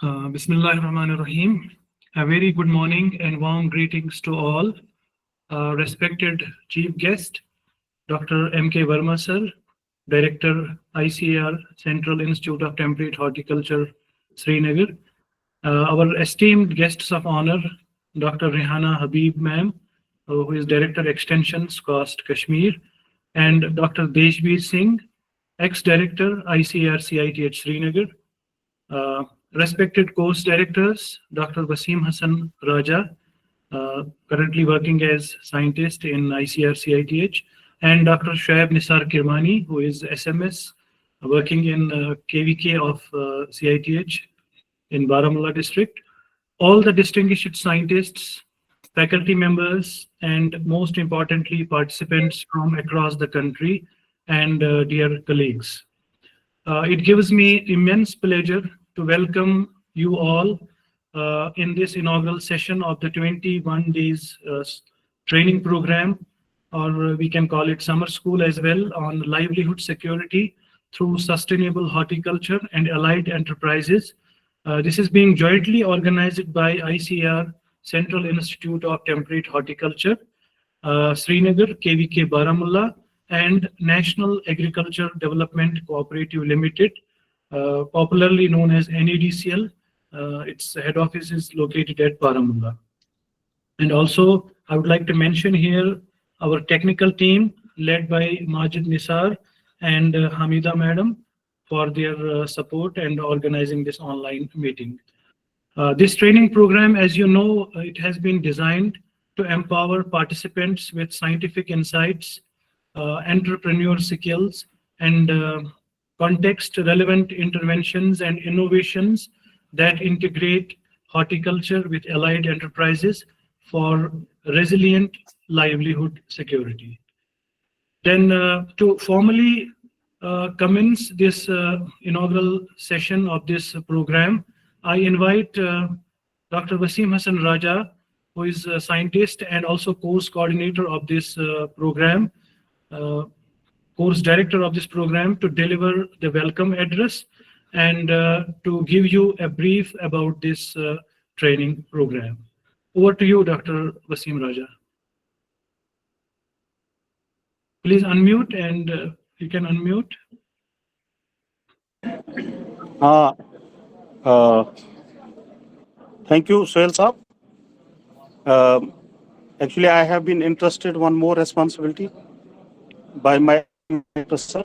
Bismillahirrahmanirrahim. A very good morning and warm greetings to all. Respected Chief Guest, Dr. M.K. Verma sir, Director ICAR, Central Institute of Temperate Horticulture, Srinagar. Our esteemed guests of honor, Dr. Rehana Habib ma'am, who is Director Extensions, Coast Kashmir, and Dr. Deshbir Singh, ex-Director ICAR CITH Srinagar. Uh, Respected course directors, Dr. Wasim Hassan Raja, currently working as scientist in ICR CITH, and Dr. Shoaib Nisar Kirmani, who is SMS, working in KVK of CITH in Baramulla district. All the distinguished scientists, faculty members, and most importantly, participants from across the country, and dear colleagues. It gives me immense pleasure to welcome you all in this inaugural session of the 21 days training program, or we can call it summer school as well, on livelihood security through sustainable horticulture and allied enterprises. This is being jointly organized by ICR, Central Institute of Temperate Horticulture, Srinagar, KVK Baramulla, and National Agriculture Development Cooperative Limited, popularly known as NADCL. Its head office is located at Baramulla. And also, I would like to mention here our technical team led by Majid Nisar and Hamida Madam for their support and organizing this online meeting. This training program, as you know, it has been designed to empower participants with scientific insights, entrepreneur skills, and context-relevant interventions and innovations that integrate horticulture with allied enterprises for resilient livelihood security. Then to formally commence this inaugural session of this program, I invite Dr. Wasim Hassan Raja, who is a scientist and also course coordinator of this program, course director of this program, to deliver the welcome address and to give you a brief about this training program. Over to you, Dr. Wasim Raja. Please unmute, and you can unmute. Thank you, Sohail Saab. Actually, I have been interested one more responsibility by my professor.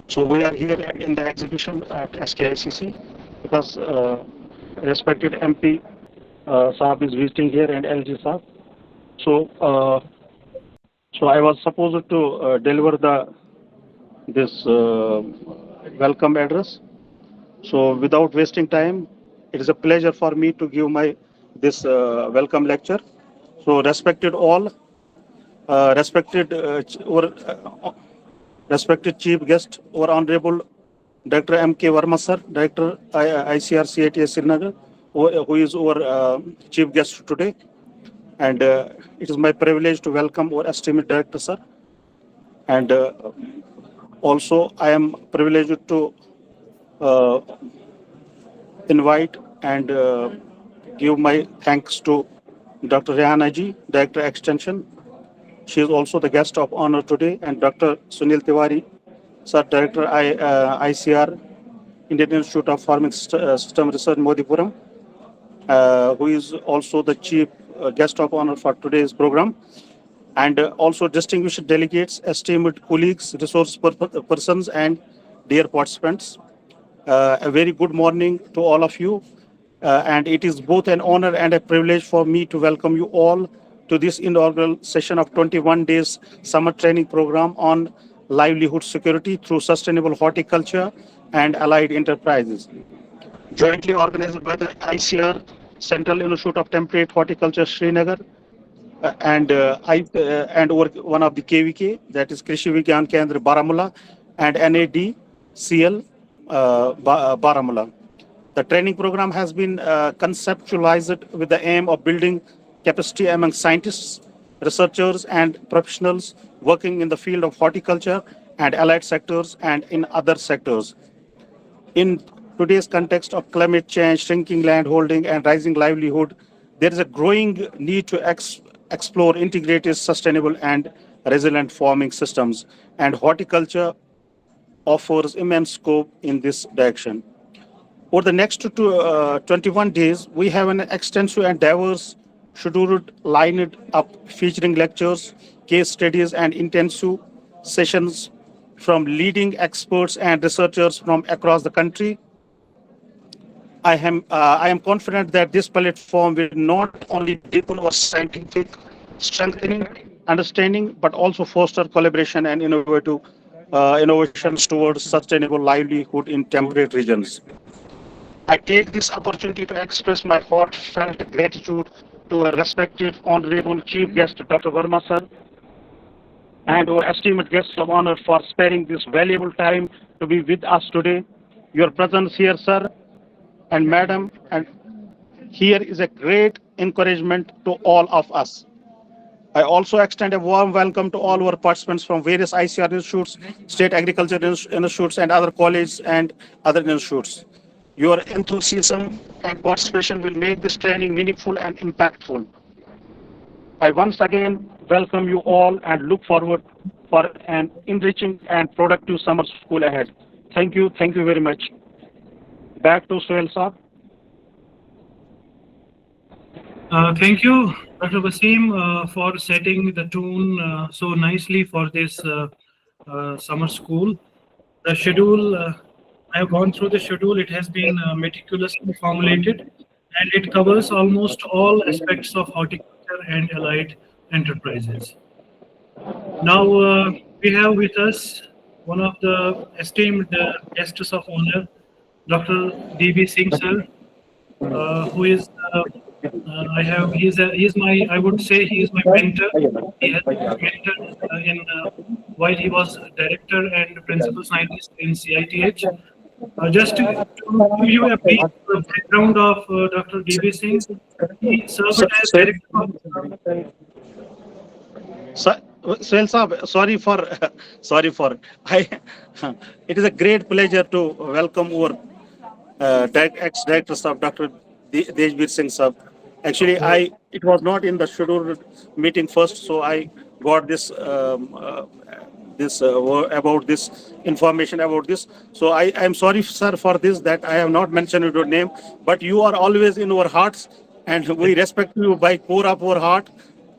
So we are here in the exhibition at SKICC because respected MP Saab is visiting here and LG Saab. So I was supposed to deliver this welcome address. So without wasting time, it is a pleasure for me to give this welcome lecture. So respected all, respected chief guest, our honorable Dr. M.K. Verma sir, Director ICR CITS Srinagar, who is our chief guest today. And it is my privilege to welcome our esteemed director sir. And also I am privileged to invite and give my thanks to Dr. Rehana ji, Director Extension. She is also the guest of honor today, and Dr. Sunil Tiwari, Sir, Director ICR, Indian Institute of Farming System Research, Modipuram, who is also the chief guest of honor for today's program, and also distinguished delegates, esteemed colleagues, resource persons, and dear participants. A very good morning to all of you. And it is both an honor and a privilege for me to welcome you all to this inaugural session of 21 days summer training program on livelihood security through sustainable horticulture and allied enterprises. Jointly organized by the ICR, Central Institute of Temperate Horticulture, Srinagar, and one of the KVK, that is Krishi Vigyan Kendra Baramulla, and NADCL Baramulla. The training program has been conceptualized with the aim of building capacity among scientists, researchers, and professionals working in the field of horticulture and allied sectors and in other sectors. In today's context of climate change, shrinking land holding, and rising livelihood, there is a growing need to explore integrated, sustainable, and resilient farming systems. And horticulture offers immense scope in this direction. Over the next 21 days, we have an extensive and diverse schedule lined up featuring lectures, case studies, and intensive sessions from leading experts and researchers from across the country. I am confident that this platform will not only deepen our scientific strengthening understanding, but also foster collaboration and innovations towards sustainable livelihood in temperate regions. I take this opportunity to express my heartfelt gratitude to our respected Honorable Chief Guest, Dr. Verma sir, and our esteemed guests of honor for sparing this valuable time to be with us today. Your presence here, sir, and madam, and here is a great encouragement to all of us. I also extend a warm welcome to all our participants from various ICR institutes, state agriculture institutes, and other colleges and other institutes. Your enthusiasm and participation will make this training meaningful and impactful. I once again welcome you all and look forward for an enriching and productive summer school ahead. Thank you very much. Back to Sohail Saab. Thank you, Dr. Wasim, for setting the tone so nicely for this summer school. The schedule, I have gone through the schedule. It has been meticulously formulated, and it covers almost all aspects of horticulture and allied enterprises. Now, we have with us one of the esteemed guests of honor, Dr. D.B. Singh sir, who is I would say he is my mentor. He has been a mentor while he was director and principal scientist in CITH. Just to give you a brief background of Dr. D.B. Singh, he served as director of Sohail Saab, sorry for I. It is a great pleasure to welcome our ex-director of Dr. Dejbir Singh Saab. Actually, it was not in the scheduled meeting first, so I got this about this information about this. So I am sorry, sir, for this that I have not mentioned your name, but you are always in our hearts, and we respect you by core of our heart.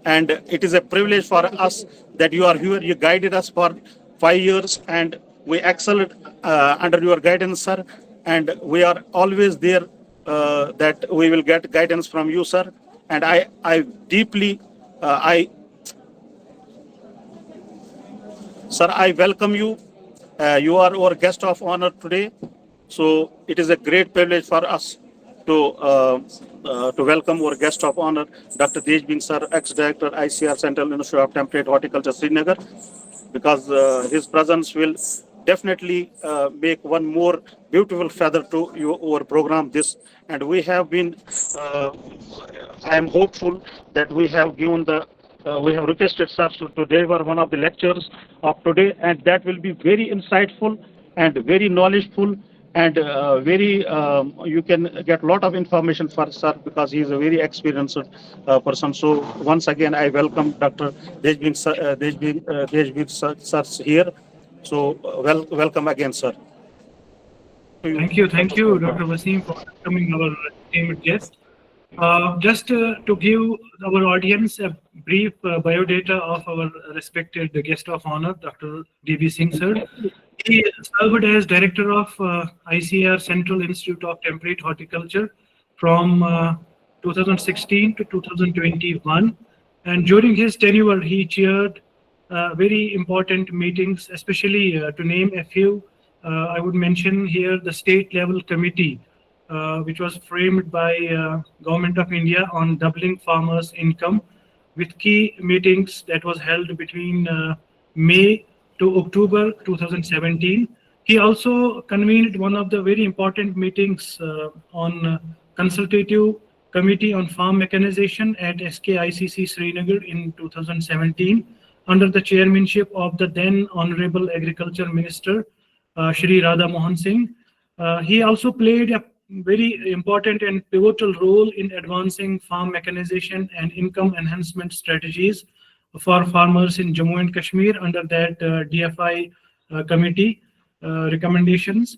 And it is a privilege for us that you are here. You guided us for 5 years, and we excelled under your guidance, sir. And we are always there that we will get guidance from you, sir. And I deeply, sir, I welcome you. You are our guest of honor today. So it is a great privilege for us to welcome our guest of honor, Dr. Dejbir sir, ex-director, ICR Central Institute of Temperate Horticulture, Srinagar, because his presence will definitely make one more beautiful feather to our program. And we have been. I am hopeful that we have given we have requested sir to deliver one of the lectures of today, and that will be very insightful and very knowledgeable. And you can get a lot of information for sir because he is a very experienced person. So once again, I welcome Dr. Dejbir sir here. So welcome again, sir. Thank you, Dr. Wasim, for welcoming our esteemed guest. Just to give our audience a brief biodata of our respected guest of honor, Dr. D.B. Singh sir. He served as director of ICR Central Institute of Temperate Horticulture from 2016 to 2021. And during his tenure, he chaired very important meetings, especially to name a few. I would mention here the state level committee, which was framed by Government of India on doubling farmers' income, with key meetings that was held between May to October 2017. He also convened one of the very important meetings on consultative committee on farm mechanization at SKICC Srinagar in 2017 under the chairmanship of the then Honorable Agriculture Minister Shri Radha Mohan Singh. He also played a very important and pivotal role in advancing farm mechanization and income enhancement strategies for farmers in Jammu and Kashmir under that DFI committee recommendations.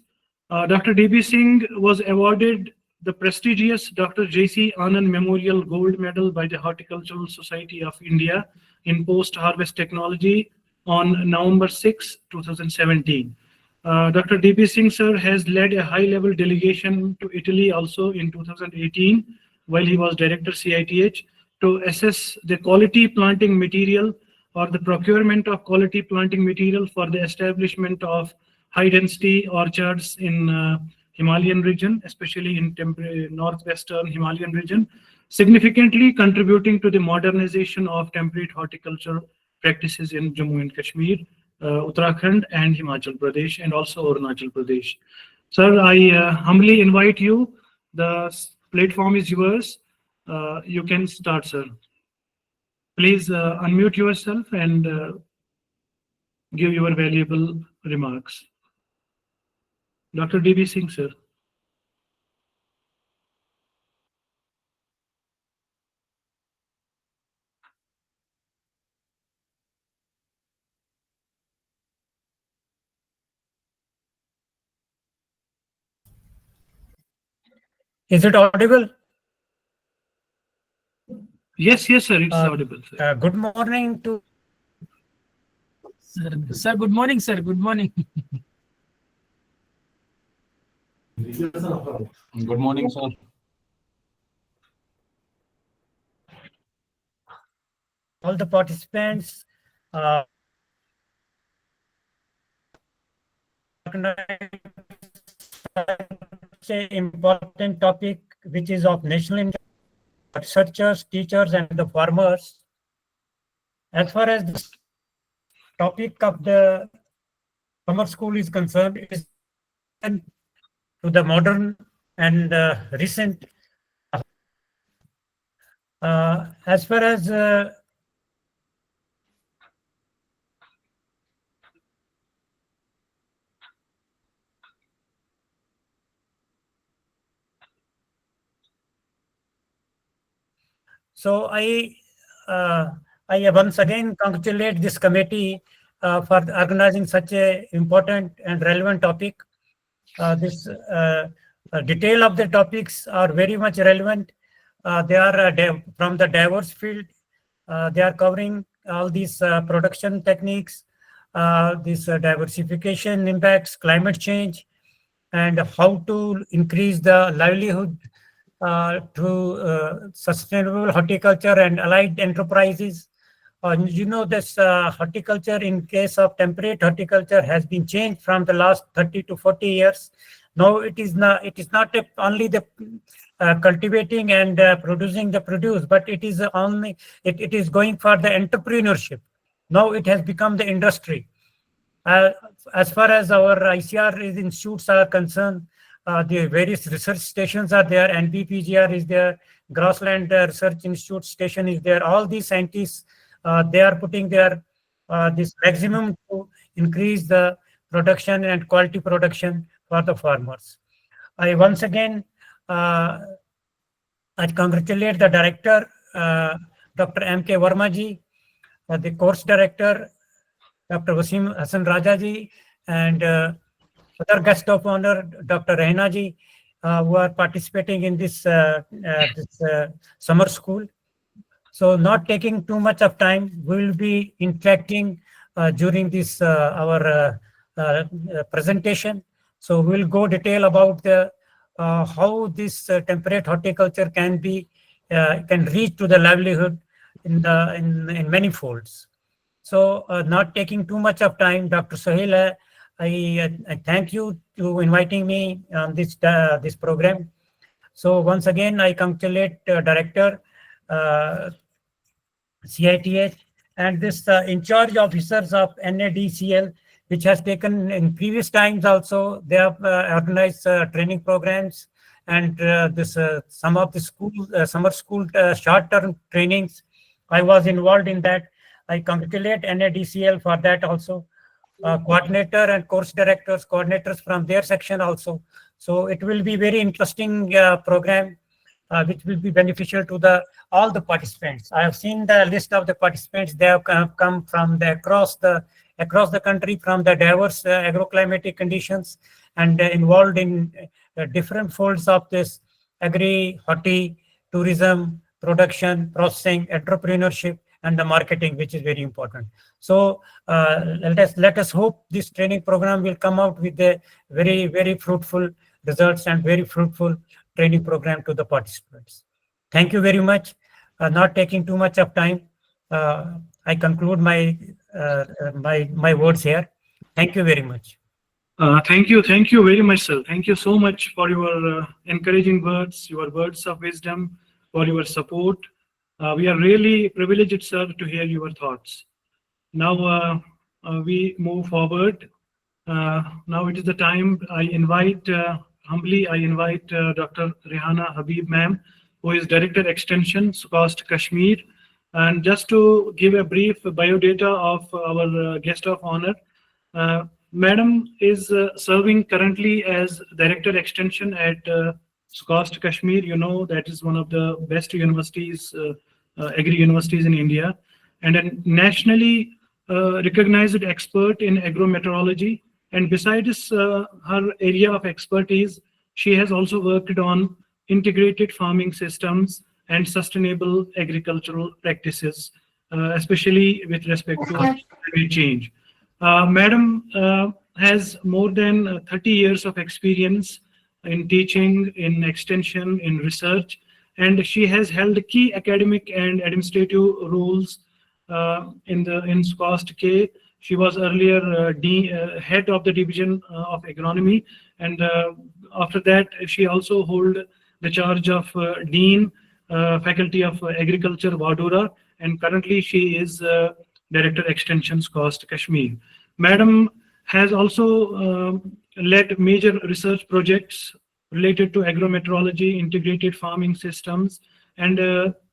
Dr. DB Singh was awarded the prestigious Dr. J.C. Anand Memorial Gold Medal by the Horticultural Society of India in post-harvest technology on November 6, 2017. Dr. DP Singh sir has led a high-level delegation to Italy also in 2018 while he was director CITH to assess the quality planting material or the procurement of quality planting material for the establishment of high-density orchards in Himalayan region, especially in northwestern Himalayan region, significantly contributing to the modernization of temperate horticulture practices in Jammu and Kashmir, Uttarakhand and Himachal Pradesh, and also Arunachal Pradesh. Sir, I humbly invite you. The platform is yours. You can start, sir. Please unmute yourself and give your valuable remarks. Dr. DB Singh, sir. Is it audible? Yes, sir, it's audible, sir. Good morning to Sir, good morning, sir. Good morning. Good morning, sir. all the participants. Such an important topic which is of national interest, researchers, teachers, and the farmers. As far as the topic of the summer school is concerned, it is to the modern and recent. As far as so I once again congratulate this committee for organizing such a important and relevant topic. This detail of the topics are very much relevant. They are from the diverse field. They are covering all these production techniques, this diversification impacts, climate change, and how to increase the livelihood through sustainable horticulture and allied enterprises. You know, this horticulture, in case of temperate horticulture, has been changed from the last 30 to 40 years. Now it is not only the cultivating and producing the produce, but it is only it is going for the entrepreneurship. Now it has become the industry. As far as our ICR institutes are concerned, the various research stations are there. NBPGR is there. Grassland Research Institute station is there. All these scientists, they are putting their this maximum to increase the production and quality production for the farmers. I once again I congratulate the director, Dr. M.K. Verma ji, the course director, Dr. Wasim Hassan Raja ji, and other guest of honor, Dr. Rehna ji, who are participating in this summer school. So, not taking too much of time, we will be interacting during this our presentation. So, we will go detail about the how this temperate horticulture can be can reach to the livelihood in many folds. So, not taking too much of time, Dr. Sohail, I thank you to inviting me on this this program. So once again, I congratulate Director CITH and this in charge officers of NADCL, which has taken in previous times also. They have organized training programs and this some of the school summer school short-term trainings. I was involved in that. I congratulate NADCL for that also. coordinator and course directors, coordinators from their section also. So it will be very interesting program, which will be beneficial to all the participants. I have seen the list of the participants. They have come from across the country, from the diverse agroclimatic conditions, and involved in different folds of this agri, horti, tourism, production, processing, entrepreneurship, and the marketing, which is very important. So let us hope this training program will come out with a very, very fruitful results and very fruitful training program to the participants. Thank you very much. Not taking too much of time, I conclude my words here. Thank you very much. Thank you very much, sir. Thank you so much for your encouraging words, your words of wisdom, for your support. We are really privileged, sir, to hear your thoughts. Now we move forward. Now it is the time I invite, humbly I invite Dr. Rehana Habib ma'am, who is Director Extension, SCOST Kashmir. And just to give a brief biodata of our guest of honor, Madam is serving currently as Director Extension at SCOST Kashmir. You know, that is one of the best universities, agri universities in India, and a nationally recognized expert in agrometeorology. And besides her area of expertise, she has also worked on integrated farming systems and sustainable agricultural practices, especially with respect to climate change. Madam has more than 30 years of experience in teaching, in extension, in research, and she has held key academic and administrative roles in SCOST K. She was earlier head of the division of agronomy, and after that she also held the charge of Dean, Faculty of Agriculture, Vadodara, and currently she is Director Extension, SCOST Kashmir. Madam has also led major research projects related to agrometeorology, integrated farming systems, and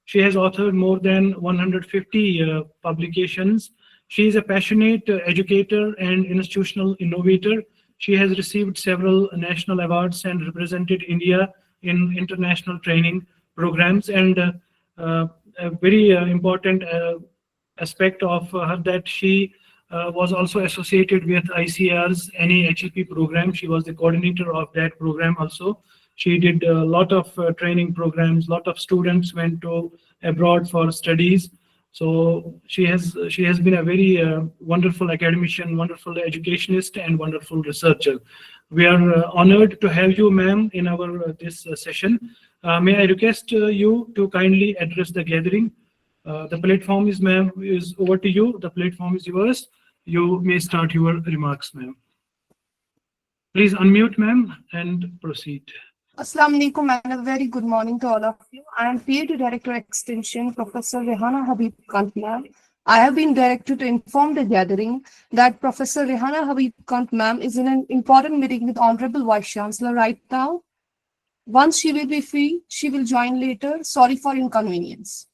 she has authored more than 150 publications. She is a passionate educator and institutional innovator. She has received several national awards and represented India in international training programs. And a very important aspect of her that she was also associated with ICR's NAHEP program. She was the coordinator of that program also. She did a lot of training programs. A lot of students went to abroad for studies. So she has been a very wonderful academician, wonderful educationist, and wonderful researcher. We are honored to have you, ma'am, in our this session. May I request you to kindly address the gathering. The platform is, ma'am, is over to you. The platform is yours. You may start your remarks, ma'am. Please unmute, ma'am, and proceed. Assalamu alaikum and a very good morning to all of you. I am PhD Director Extension, Professor Rehana Habib Kant ma'am. I have been directed to inform the gathering that Professor Rehana Habib Kant ma'am is in an important meeting with Honorable Vice Chancellor right now. Once she will be free, she will join later. Sorry for inconvenience.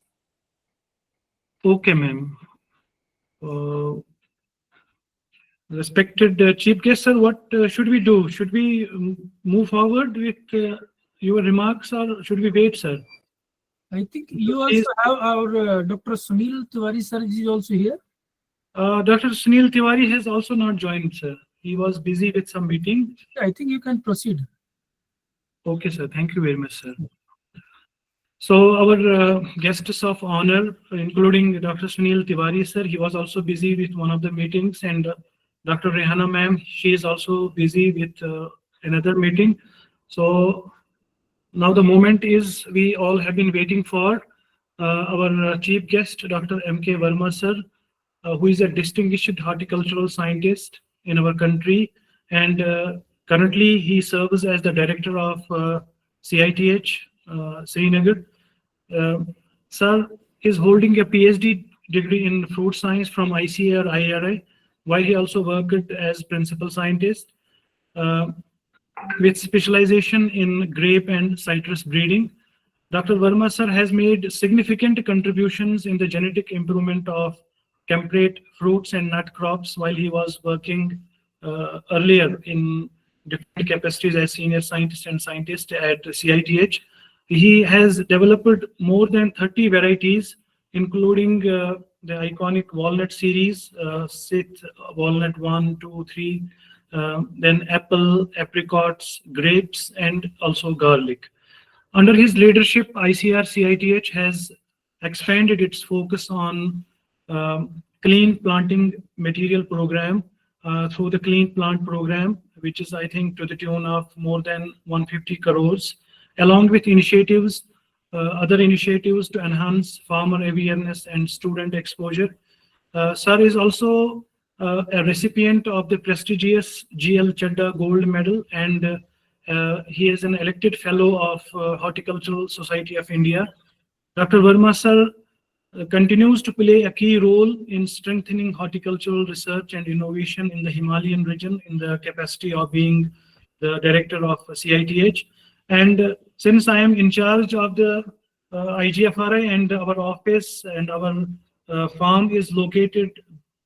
Okay, ma'am. Respected Chief Guest, sir, what should we do? Should we move forward with your remarks, or should we wait, sir? I think you also have our Dr. Sunil Tiwari, sir, is also here. Dr. Sunil Tiwari has also not joined, sir. He was busy with some meeting. I think you can proceed. Okay, sir. Thank you very much, sir. So our guests of honor, including Dr. Sunil Tiwari, sir, he was also busy with one of the meetings, and Dr. Rehana ma'am, she is also busy with another meeting. So now the moment is we all have been waiting for our chief guest, Dr. M.K. Verma, sir, who is a distinguished horticultural scientist in our country, and currently he serves as the director of CITH, Srinagar. Sir is holding a PhD degree in fruit science from ICAR IRI, while he also worked as principal scientist with specialization in grape and citrus breeding. Dr. Verma, sir, has made significant contributions in the genetic improvement of temperate fruits and nut crops while he was working earlier in different capacities as senior scientist and scientist at CITH. He has developed more than 30 varieties, including the iconic walnut series, Sith, walnut 1, 2, 3, then apple, apricots, grapes, and also garlic. Under his leadership, ICR CITH has expanded its focus on clean planting material program through the Clean Plant program, which is, I think, to the tune of more than 150 crores, along with initiatives, other initiatives to enhance farmer awareness and student exposure. Sir is also a recipient of the prestigious GL Chadda Gold Medal, and he is an elected fellow of Horticultural Society of India. Dr. Verma sir continues to play a key role in strengthening horticultural research and innovation in the Himalayan region in the capacity of being the director of CITH. And since I am in charge of the IGFRI and our office and our farm is located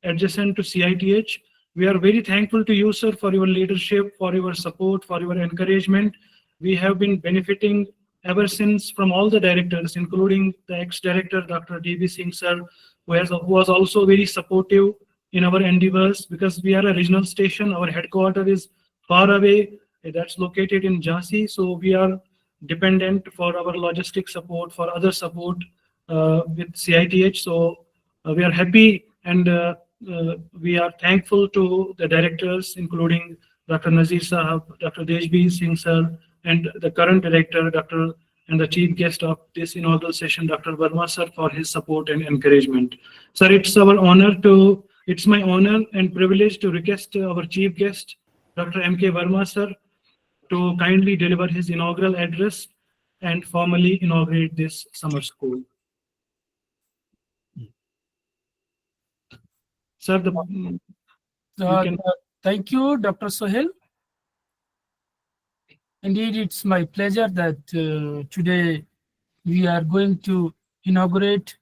adjacent to CITH, we are very thankful to you, sir, for your leadership, for your support, for your encouragement. We have been benefiting ever since from all the directors, including the ex-director, Dr. D.B. Singh, sir, who was also very supportive in our endeavors, because we are a regional station. Our headquarters is far away. That's located in Jhansi. So we are dependent for our logistic support, for other support with CITH. So we are happy and we are thankful to the directors, including Dr. Nazir Sahab, Dr. Deshbir Singh sir, and the current director, Dr. and the chief guest of this inaugural session, Dr. Verma sir, for his support and encouragement. Sir, it's my honor and privilege to request our chief guest, Dr. M.K. Verma sir, to kindly deliver his inaugural address and formally inaugurate this summer school. Sir, thank you, Dr. Sohail. Indeed, it's my pleasure that today we are going to inaugurate.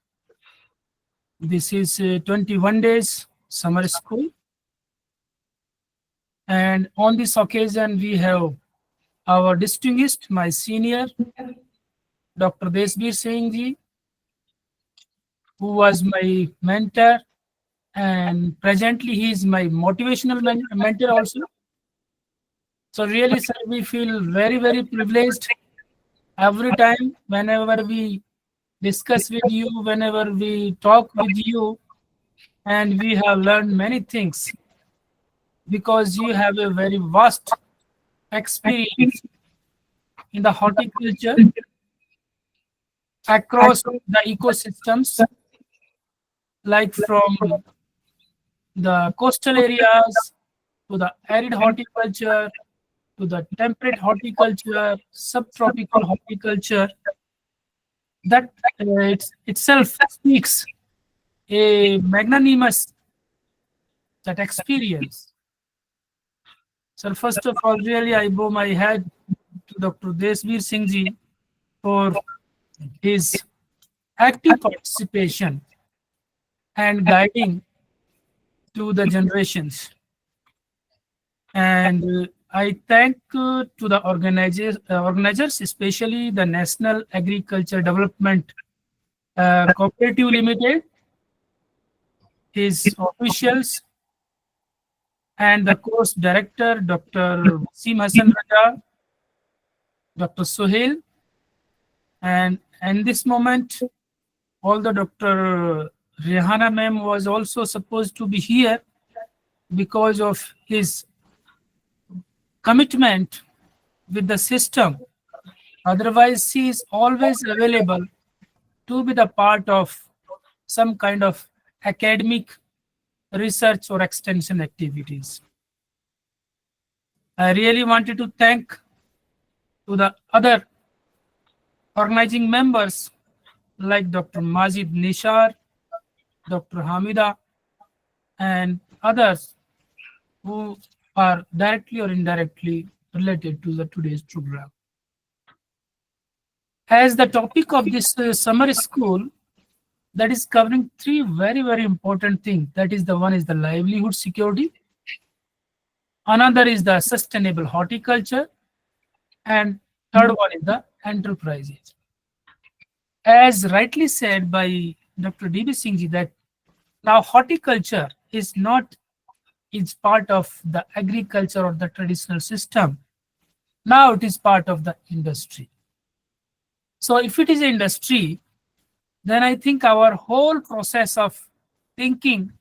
This is 21 days summer school. And on this occasion, we have our distinguished, my senior, Dr. Deshbir Singh ji, who was my mentor, and presently he is my motivational mentor also. So really, sir, we feel very, very privileged every time whenever we discuss with you, whenever we talk with you, and we have learned many things because you have a very vast experience in the horticulture across the ecosystems, like from the coastal areas to the arid horticulture, to the temperate horticulture, subtropical horticulture. That itself speaks a magnanimous that experience. So first of all, really I bow my head to Dr. Deshbir Singh ji for his active participation and guiding to the generations. And I thank to the organizers, especially the National Agriculture Development Cooperative Limited, his officials, and the course director, Dr. Wasim Hassan Raja, Dr. Sohail, and in this moment, although Dr. Rehana ma'am was also supposed to be here because of his commitment with the system, otherwise she is always available to be the part of some kind of academic research or extension activities. I really wanted to thank to the other organizing members like Dr. Majid Nishar, Dr. Hamida, and others who are directly or indirectly related to the today's program. As the topic of this summer school that is covering three very, very important things. That is, the one is the livelihood security, another is the sustainable horticulture, and third one is the enterprises. As rightly said by Dr. D.B. Singh, that now horticulture is not is part of the agriculture or the traditional system. Now it is part of the industry. So if it is industry, then I think our whole process of thinking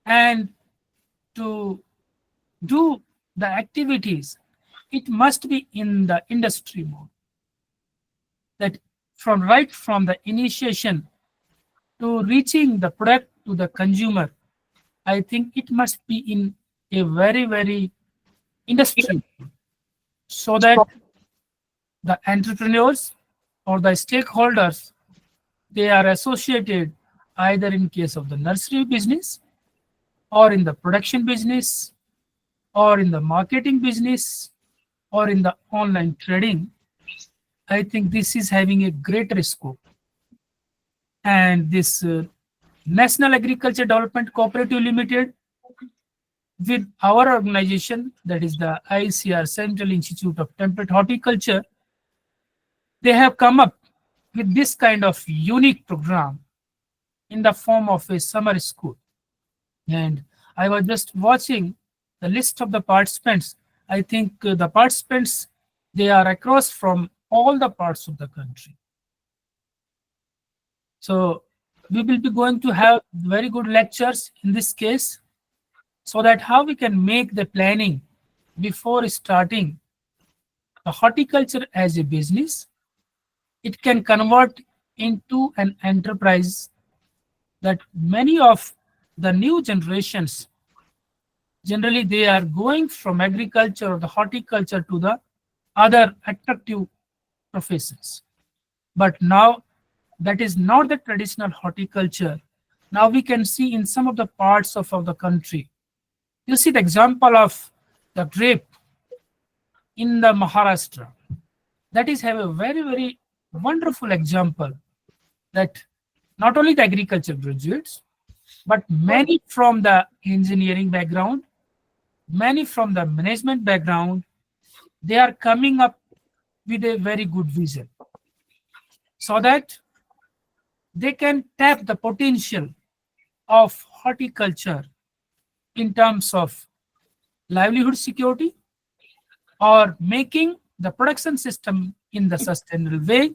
and to do the activities, it must be in the industry mode. That right from the initiation to reaching the product to the consumer, I think it must be in a very, very industry, so that the entrepreneurs or the stakeholders, they are associated either in case of the nursery business or in the production business or in the marketing business or in the online trading. I think this is having a greater scope. And this National Agriculture Development Cooperative Limited, with our organization, that is the ICR Central Institute of Temperate Horticulture, they have come up with this kind of unique program in the form of a summer school. And I was just watching the list of the participants. I think the participants, they are across from all the parts of the country. So we will be going to have very good lectures in this case, so that how we can make the planning before starting the horticulture as a business. It can convert into an enterprise, that many of the new generations, generally they are going from agriculture or the horticulture to the other attractive professions. But now that is not the traditional horticulture. Now we can see in some of the parts of the country, you see the example of the grape in the Maharashtra. That is have a very, very wonderful example, that not only the agriculture graduates, but many from the engineering background, many from the management background, they are coming up with a very good vision, so that they can tap the potential of horticulture in terms of livelihood security or making the production system in the sustainable way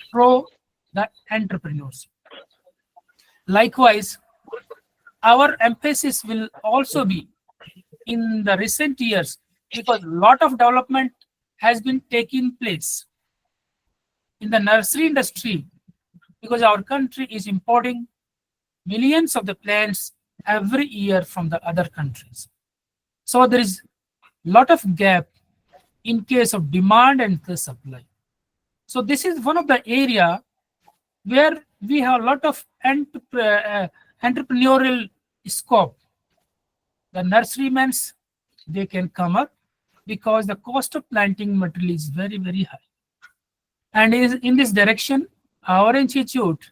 through the entrepreneurs. Likewise, our emphasis will also be in the recent years, because a lot of development has been taking place in the nursery industry, because our country is importing millions of the plants every year from the other countries. So there is a lot of gap in case of demand and the supply. So this is one of the area where we have a lot of entrepreneurial scope. The nurserymen, they can come up, because the cost of planting material is very, very high. And in this direction, our institute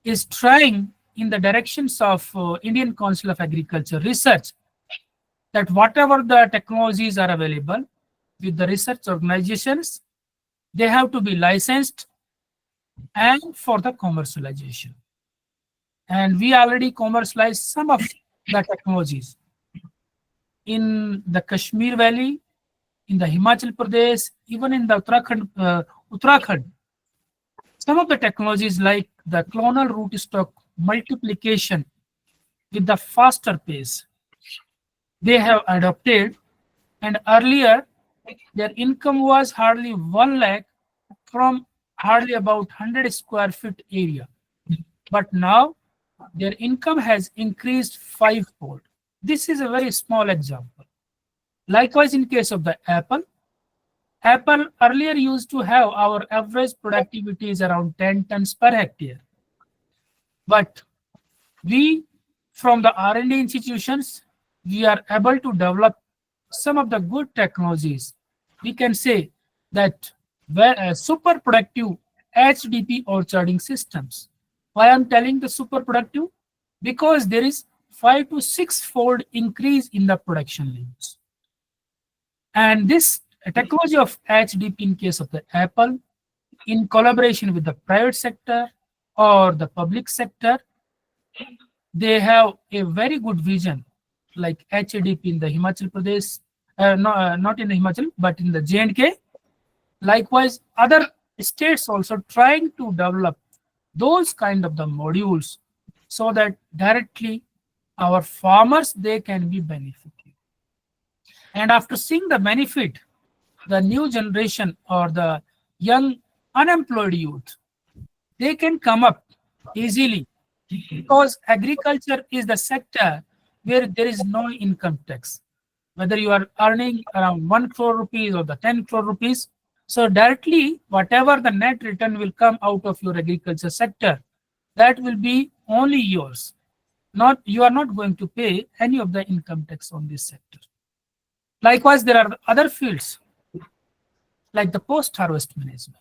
is trying in the directions of Indian Council of Agriculture Research, that whatever the technologies are available with the research organizations, they have to be licensed and for the commercialization. And we already commercialized some of the technologies in the Kashmir Valley, in the Himachal Pradesh, even in the Uttarakhand. Some of the technologies like the clonal rootstock multiplication with the faster pace, they have adopted. And earlier, their income was hardly 1 lakh from hardly about 100 square feet area. But now their income has increased 5-fold. This is a very small example. Likewise, in case of the apple earlier used to have our average productivity is around 10 tons per hectare. But we, from the R&D institutions, we are able to develop some of the good technologies. We can say that super productive HDP orcharding systems. Why I'm telling the super productive? Because there is 5 to 6 fold increase in the production limits. And this technology of HDP in case of the apple, in collaboration with the private sector or the public sector, they have a very good vision, like HDP in the Himachal Pradesh, not in the Himachal, but in the J&K. Likewise, other states also trying to develop those kind of the modules so that directly our farmers, they can be benefited. And after seeing the benefit, the new generation or the young unemployed youth, they can come up easily, because agriculture is the sector where there is no income tax. Whether you are earning around 1 crore rupees or the 10 crore rupees, so directly whatever the net return will come out of your agriculture sector, that will be only yours. You are not going to pay any of the income tax on this sector. Likewise, there are other fields like the post-harvest management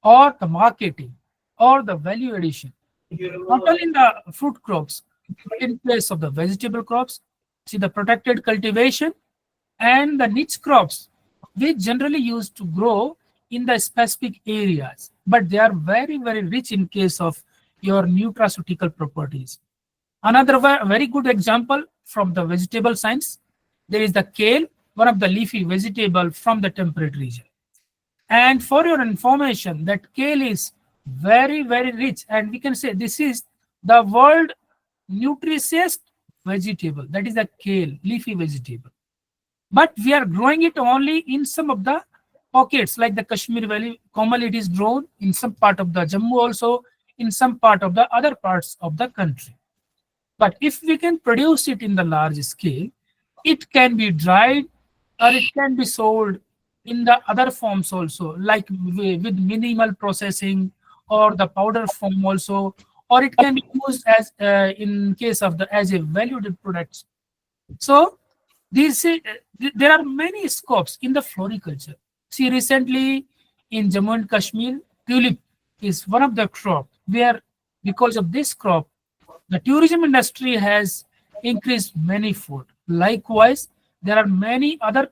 or the marketing or the value addition. Not only in the fruit crops, but in place of the vegetable crops, see the protected cultivation and the niche crops, which generally used to grow in the specific areas, but they are very, very rich in case of your nutraceutical properties. Another very good example from the vegetable science, there is the kale, one of the leafy vegetable from the temperate region. And for your information, that kale is very, very rich, and we can say this is the world nutritious vegetable. That is the kale, leafy vegetable. But we are growing it only in some of the pockets, like the Kashmir Valley. Commonly, it is grown in some part of the Jammu, also in some part of the other parts of the country. But if we can produce it in the large scale, it can be dried or it can be sold in the other forms also, like with minimal processing or the powder form also, or it can be used as in case of the as a valued product. So there are many scopes in the floriculture. See, recently in Jammu and Kashmir, tulip is one of the crop where, because of this crop, the tourism industry has increased manifold. Likewise, there are many other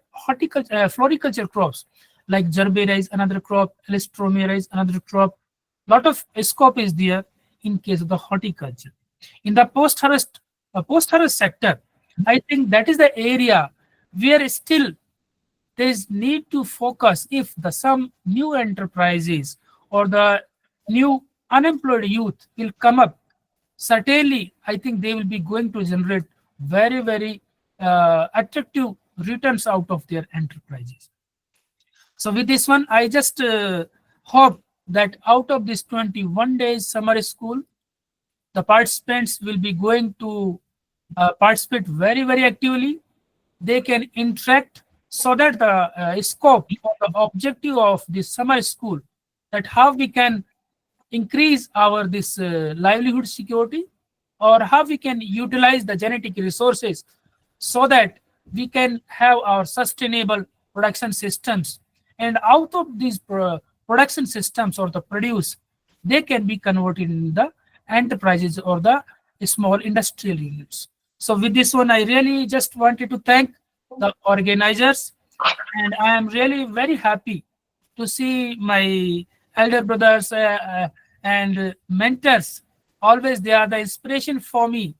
floriculture crops like Gerbera is another crop, Alistromera is another crop. Lot of scope is there in case of the horticulture. In the post-harvest sector, I think that is the area where still there is need to focus. If some new enterprises or the new unemployed youth will come up, certainly I think they will be going to generate very, very attractive returns out of their enterprises. So with this one, I just hope that out of this 21 days summer school, the participants will be going to participate very, very actively. They can interact so that the scope or the objective of this summer school, that how we can increase our this livelihood security, or how we can utilize the genetic resources so that we can have our sustainable production systems. And out of these production systems or the produce, they can be converted in the enterprises or the small industrial units. So with this one, I really just wanted to thank the organizers, and I am really very happy to see my elder brothers and mentors. Always they are the inspiration for me.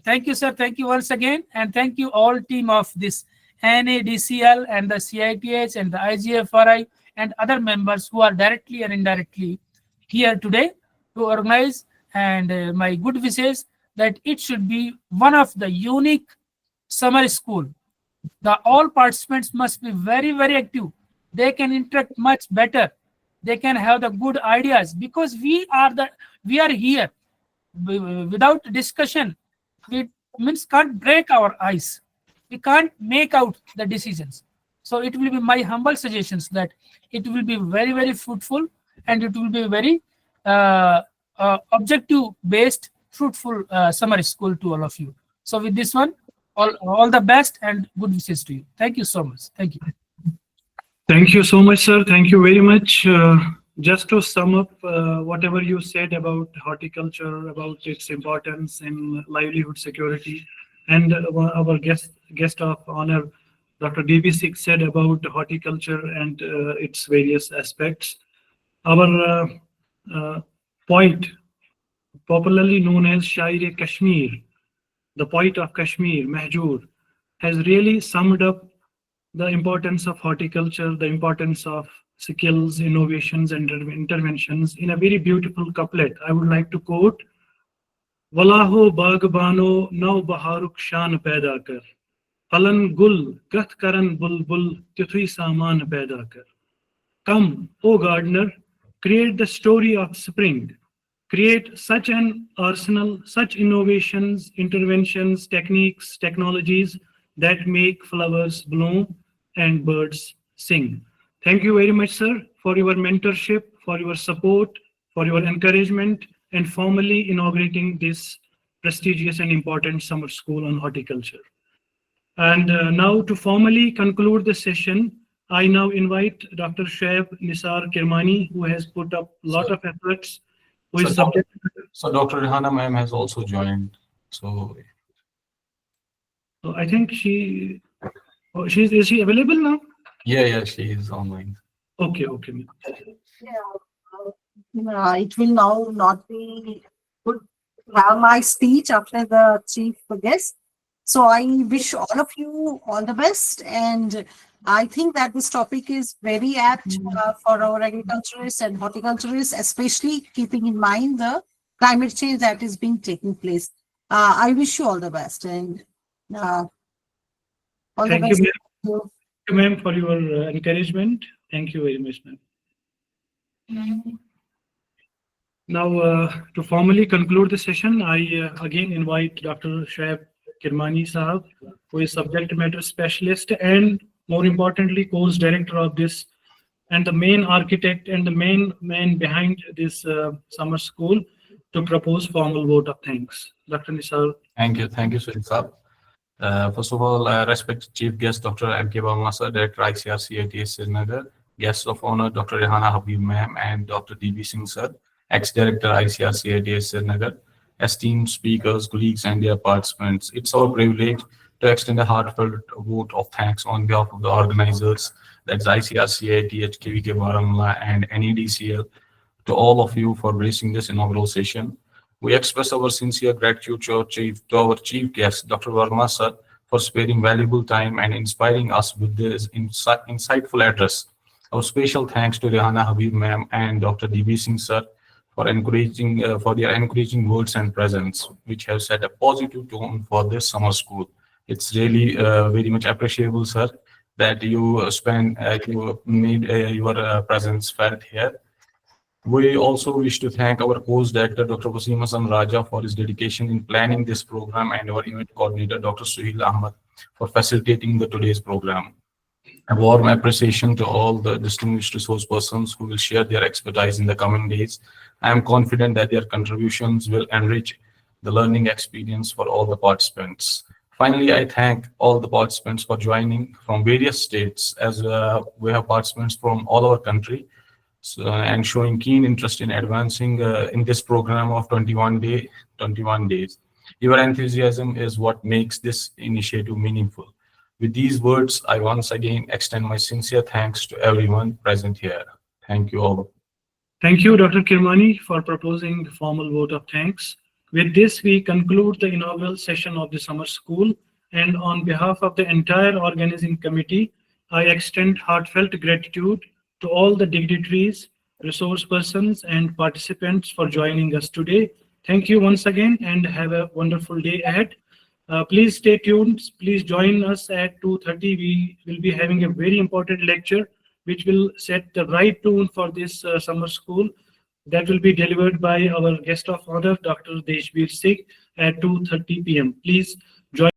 Thank you, sir. Thank you once again, and thank you all team of this NADCL and the CITH and the IGFRI and other members who are directly and indirectly here today to organize. And my good wishes that it should be one of the unique summer school. All participants must be very, very active. They can interact much better. They can have the good ideas, because we are here. Without discussion, we can't break our ice. We can't make out the decisions. So it will be my humble suggestions that it will be very, very fruitful, and it will be very objective based fruitful summer school to all of you. So with this one, all the best and good wishes to you. Thank you so much. Thank you. Thank you so much, sir. Thank you very much. Just to sum up whatever you said about horticulture, about its importance in livelihood security, and our guest of honor, Dr. D.B. Sikh, said about horticulture and its various aspects. Our poet, popularly known as Shair Kashmir, the poet of Kashmir, Mahjoor, has really summed up the importance of horticulture, the importance of skills, innovations, and interventions in a very beautiful couplet. I would like to quote, Walaho bagbano nau baharuk shan paida kar, falan gul gat karan bulbul tithui saman paida kar. Come, O gardener, create the story of spring. Create such an arsenal, such innovations, interventions, techniques, technologies that make flowers bloom and birds sing. Thank you very much, sir, for your mentorship, for your support, for your encouragement, and formally inaugurating this prestigious and important summer school on horticulture. And now to formally conclude the session, I now invite Dr. Shoaib Nisar Kirmani, who has put up a lot of efforts, who is subject. So Dr. Rehana ma'am has also joined. So I think she, is she available now? yeah, she is online. Okay, okay. Ma'am. It will now not be good to have my speech after the chief guest. So I wish all of you all the best, and I think that this topic is very apt for our agriculturists and horticulturists, especially keeping in mind the climate change that is being taking place. I wish you all the best, and all Thank the you, best. ma'am. Thank you, ma'am, for your encouragement. Thank you very much, ma'am. Now, to formally conclude the session, I again invite Dr. Shoaib Kirmani Sahab, who is subject matter specialist and more importantly, course director of this and the main architect and the main man behind this summer school, to propose formal vote of thanks. Dr. Nisar. Thank you, Sujit sir. First of all, respected Chief Guest Dr. M.K. Verma sir, Director ICRCATS Srinagar, guests of honor Dr. Rehana Habib ma'am and Dr. D.B. Singh sir, ex-director ICRCATS Srinagar, esteemed speakers, colleagues, and their participants. It's our privilege to extend a heartfelt vote of thanks on behalf of the organizers, that's ICRCATH, KVK Baramulla, and NEDCL, to all of you for gracing this inaugural session. We express our sincere gratitude to our chief guest, Dr. Verma sir, for sparing valuable time and inspiring us with this insightful address. Our special thanks to Rehana Habib ma'am and Dr. D.B. Singh sir for their encouraging words and presence, which have set a positive tone for this summer school. It's really very much appreciable, sir, that you made your presence felt here. We also wish to thank our course director, Dr. Wasim Hassan Raja, for his dedication in planning this program, and our event coordinator, Dr. Suhail Ahmad, for facilitating today's program. A warm appreciation to all the distinguished resource persons who will share their expertise in the coming days. I am confident that their contributions will enrich the learning experience for all the participants. Finally, I thank all the participants for joining from various states, as we have participants from all over country, and showing keen interest in advancing in this program of 21 days. Your enthusiasm is what makes this initiative meaningful. With these words, I once again extend my sincere thanks to everyone present here. Thank you all. Thank you, Dr. Kirmani, for proposing the formal vote of thanks. With this, we conclude the inaugural session of the summer school, and on behalf of the entire organizing committee, I extend heartfelt gratitude to all the dignitaries, resource persons, and participants for joining us today. Thank you once again, and have a wonderful day ahead. Please stay tuned. Please join us at 2:30. We will be having a very important lecture, which will set the right tone for this summer school. That will be delivered by our guest of honor, Dr. Deshbir Sikh, at 2:30 p.m. Please